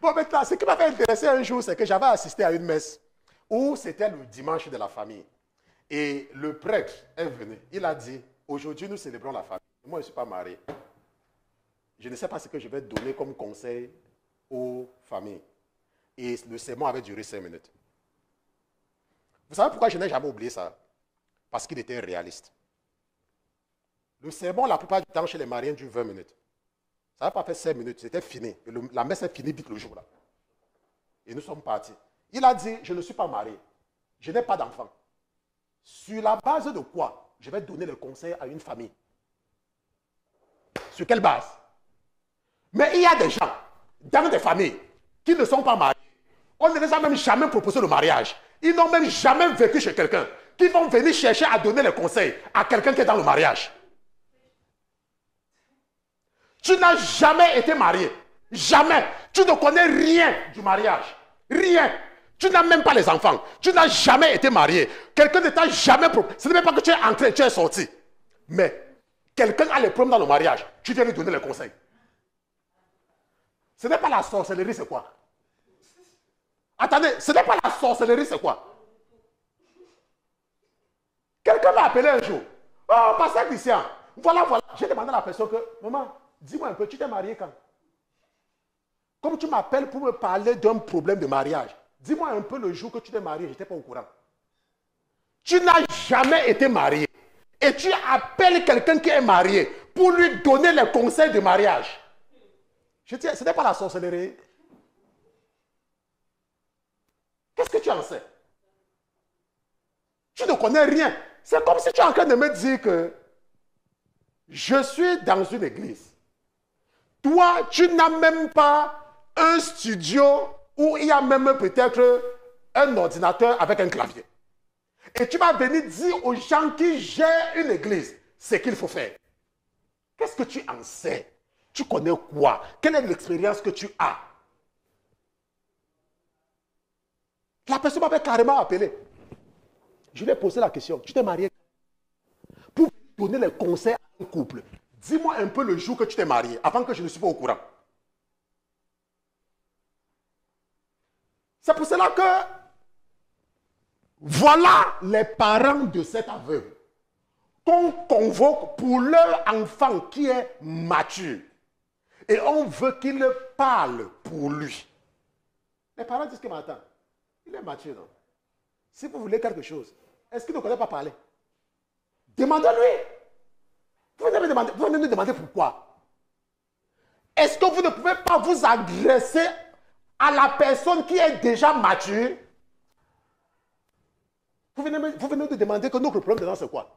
Bon, maintenant, ce qui m'avait intéressé un jour, c'est que j'avais assisté à une messe où c'était le dimanche de la famille. Et le prêtre est venu. Il a dit, aujourd'hui, nous célébrons la famille. Moi, je ne suis pas marié. Je ne sais pas ce que je vais donner comme conseil aux familles. Et le sermon avait duré 5 minutes. Vous savez pourquoi je n'ai jamais oublié ça? Parce qu'il était réaliste. Le sermon, la plupart du temps, chez les mariés, dure 20 minutes. Ça n'a pas fait 5 minutes, c'était fini. Et la messe est finie vite le jour-là. Et nous sommes partis. Il a dit, je ne suis pas marié. Je n'ai pas d'enfant. Sur la base de quoi je vais donner le conseil à une famille? Sur quelle base? Mais il y a des gens, dans des familles, qui ne sont pas mariés. On ne les a même jamais proposé le mariage. Ils n'ont même jamais vécu chez quelqu'un. Qui vont venir chercher à donner les conseils à quelqu'un qui est dans le mariage. Tu n'as jamais été marié. Jamais. Tu ne connais rien du mariage. Rien. Tu n'as même pas les enfants. Tu n'as jamais été marié. Quelqu'un ne t'a jamais proposé. Ce n'est même pas que tu es entré, tu es sorti. Mais quelqu'un a les problèmes dans le mariage. Tu viens lui donner les conseils. Ce n'est pas la sorcellerie, c'est quoi? Attendez, ce n'est pas la sorcellerie, c'est quoi? Quelqu'un m'a appelé un jour. Oh, pasteur Christian. Voilà. J'ai demandé à la personne que, maman, dis-moi un peu, tu t'es marié quand? Comme tu m'appelles pour me parler d'un problème de mariage, dis-moi un peu le jour que tu t'es marié, je n'étais pas au courant. Tu n'as jamais été marié. Et tu appelles quelqu'un qui est marié pour lui donner les conseils de mariage. Je dis, ce n'est pas la sorcellerie. Qu'est-ce que tu en sais? Tu ne connais rien. C'est comme si tu es en train de me dire que je suis dans une église. Toi, tu n'as même pas un studio où il y a même peut-être un ordinateur avec un clavier. Et tu vas venir dire aux gens qui gèrent une église ce qu'il faut faire. Qu'est-ce que tu en sais? Tu connais quoi? Quelle est l'expérience que tu as? La personne m'avait carrément appelé. Je lui ai posé la question. Tu t'es marié? Pour donner les conseils à un couple. Dis-moi un peu le jour que tu t'es marié, avant que je ne sois pas au courant. C'est pour cela que voilà les parents de cet aveugle qu'on convoque pour leur enfant qui est mature. Et on veut qu'il parle pour lui. Les parents disent que maintenant, il est mature, non? Si vous voulez quelque chose, est-ce qu'il ne connaît pas parler? Demandez-lui. Vous venez nous demander pourquoi. Est-ce que vous ne pouvez pas vous adresser à la personne qui est déjà mature? Vous venez nous demander que notre problème dedans, c'est quoi?